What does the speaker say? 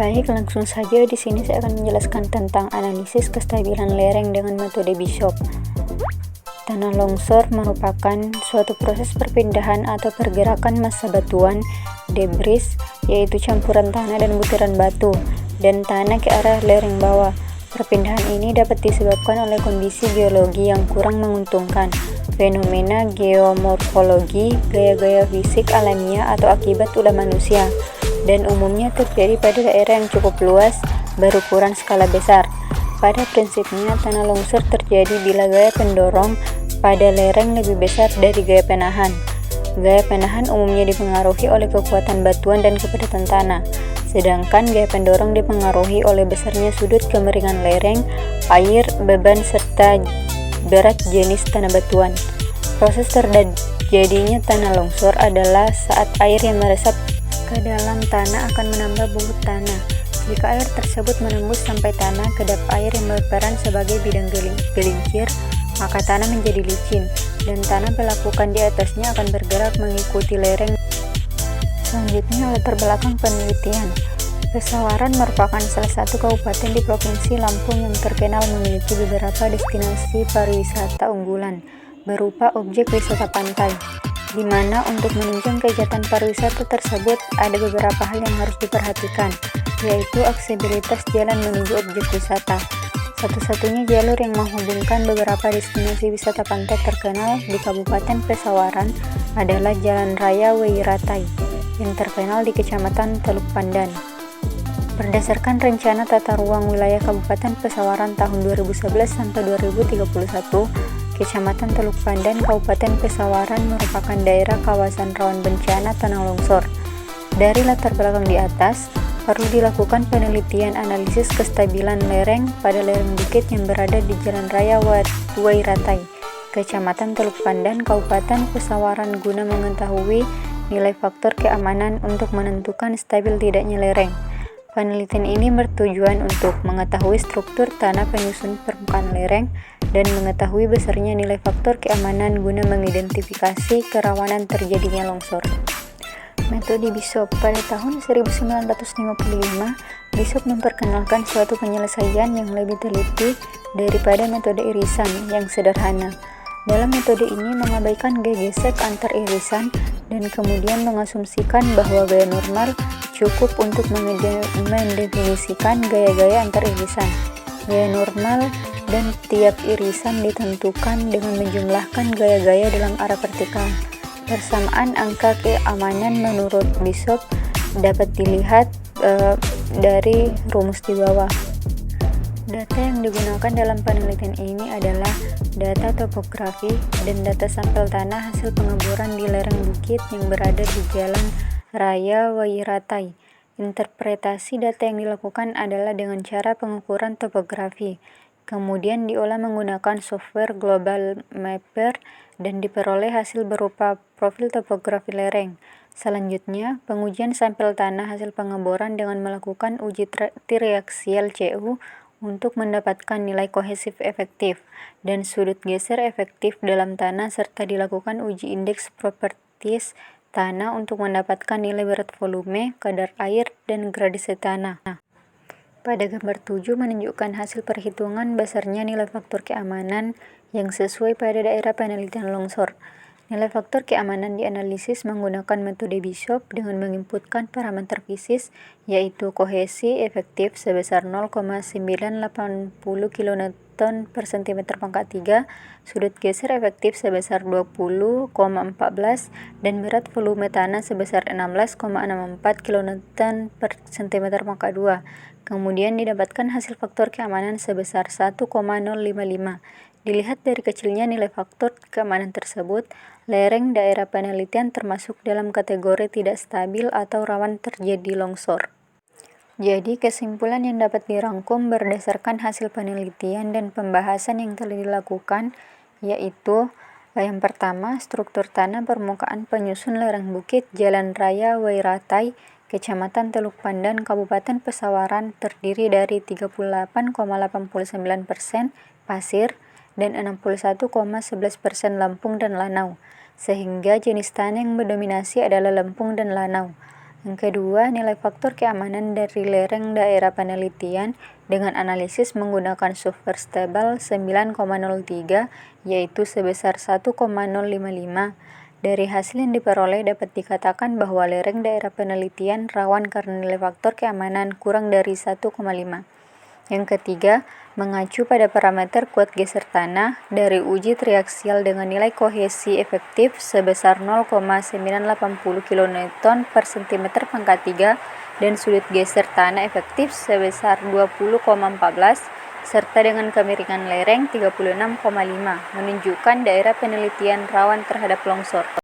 Baik, langsung saja di sini saya akan menjelaskan tentang analisis kestabilan lereng dengan metode Bishop. Tanah longsor merupakan suatu proses perpindahan atau pergerakan massa batuan, debris, yaitu campuran tanah dan butiran batu, dan tanah ke arah lereng bawah. Perpindahan ini dapat disebabkan oleh kondisi geologi yang kurang menguntungkan, fenomena geomorfologi, gaya-gaya fisik alamiah atau akibat ulah manusia, dan umumnya terjadi pada daerah yang cukup luas berukuran skala besar. Pada prinsipnya, tanah longsor terjadi bila gaya pendorong pada lereng lebih besar dari gaya penahan. Gaya penahan umumnya dipengaruhi oleh kekuatan batuan dan kepadatan tanah, sedangkan gaya pendorong dipengaruhi oleh besarnya sudut kemiringan lereng, air, beban, serta berat jenis tanah batuan. Proses terjadinya tanah longsor adalah saat air yang meresap ke dalam tanah akan menambah bubut tanah. Jika air tersebut menembus sampai tanah, kedap air yang berperan sebagai bidang gelincir, maka tanah menjadi licin, dan tanah pelapukan di atasnya akan bergerak mengikuti lereng. Selanjutnya, latar belakang penelitian. Pesawaran merupakan salah satu kabupaten di Provinsi Lampung yang terkenal memiliki beberapa destinasi pariwisata unggulan berupa objek wisata pantai, di mana untuk menunjang kegiatan pariwisata tersebut ada beberapa hal yang harus diperhatikan, yaitu aksesibilitas jalan menuju objek wisata. Satu-satunya jalur yang menghubungkan beberapa destinasi wisata pantai terkenal di Kabupaten Pesawaran adalah Jalan Raya Weiratai, yang terkenal di Kecamatan Teluk Pandan. Berdasarkan Rencana Tata Ruang Wilayah Kabupaten Pesawaran tahun 2011 sampai 2031, Kecamatan Teluk Pandan, Kabupaten Pesawaran merupakan daerah kawasan rawan bencana tanah longsor. Dari latar belakang di atas, perlu dilakukan penelitian analisis kestabilan lereng pada lereng bukit yang berada di Jalan Raya Weiratai, Kecamatan Teluk Pandan, Kabupaten Pesawaran guna mengetahui nilai faktor keamanan untuk menentukan stabil tidaknya lereng. Penelitian ini bertujuan untuk mengetahui struktur tanah penyusun permukaan lereng dan mengetahui besarnya nilai faktor keamanan guna mengidentifikasi kerawanan terjadinya longsor. Metode Bishop. Pada tahun 1955, Bishop memperkenalkan suatu penyelesaian yang lebih teliti daripada metode irisan yang sederhana. Dalam metode ini mengabaikan gaya gesek antar irisan dan kemudian mengasumsikan bahwa gaya normal cukup untuk mendefinisikan gaya-gaya antar irisan. Gaya normal dan tiap irisan ditentukan dengan menjumlahkan gaya-gaya dalam arah vertikal. Persamaan angka keamanan menurut Bishop dapat dilihat dari rumus di bawah. Data yang digunakan dalam penelitian ini adalah data topografi dan data sampel tanah hasil pengeboran di lereng bukit yang berada di Jalan Raya Weiratai. Interpretasi data yang dilakukan adalah dengan cara pengukuran topografi, kemudian diolah menggunakan software Global Mapper dan diperoleh hasil berupa profil topografi lereng. Selanjutnya, pengujian sampel tanah hasil pengeboran dengan melakukan uji triaksial CU untuk mendapatkan nilai kohesif efektif dan sudut geser efektif dalam tanah serta dilakukan uji indeks properties tanah untuk mendapatkan nilai berat volume, kadar air, dan gradasi tanah. Pada gambar 7 menunjukkan hasil perhitungan besarnya nilai faktor keamanan yang sesuai pada daerah penelitian longsor. Nilai faktor keamanan dianalisis menggunakan metode Bishop dengan menginputkan parameter fisis, yaitu kohesi efektif sebesar 0,980 kN per cm², sudut geser efektif sebesar 20,14 dan berat volume tanah sebesar 16,64 kN per cm². Kemudian didapatkan hasil faktor keamanan sebesar 1,055. Dilihat dari kecilnya nilai faktor keamanan tersebut, lereng daerah penelitian termasuk dalam kategori tidak stabil atau rawan terjadi longsor. Jadi, kesimpulan yang dapat dirangkum berdasarkan hasil penelitian dan pembahasan yang telah dilakukan, yaitu yang pertama, struktur tanah permukaan penyusun lereng bukit Jalan Raya Weiratai, Kecamatan Teluk Pandan, Kabupaten Pesawaran terdiri dari 38,89% pasir dan 61,11% lampung dan lanau, sehingga jenis tanah yang mendominasi adalah lampung dan lanau. Yang kedua, nilai faktor keamanan dari lereng daerah penelitian dengan analisis menggunakan software stable 9,03 yaitu sebesar 1,055. Dari hasil yang diperoleh dapat dikatakan bahwa lereng daerah penelitian rawan karena nilai faktor keamanan kurang dari 1,5. Yang ketiga, mengacu pada parameter kuat geser tanah dari uji triaksial dengan nilai kohesi efektif sebesar 0,980 kN per cm pangkat 3 dan sudut geser tanah efektif sebesar 20,14 serta dengan kemiringan lereng 36,5 menunjukkan daerah penelitian rawan terhadap longsor.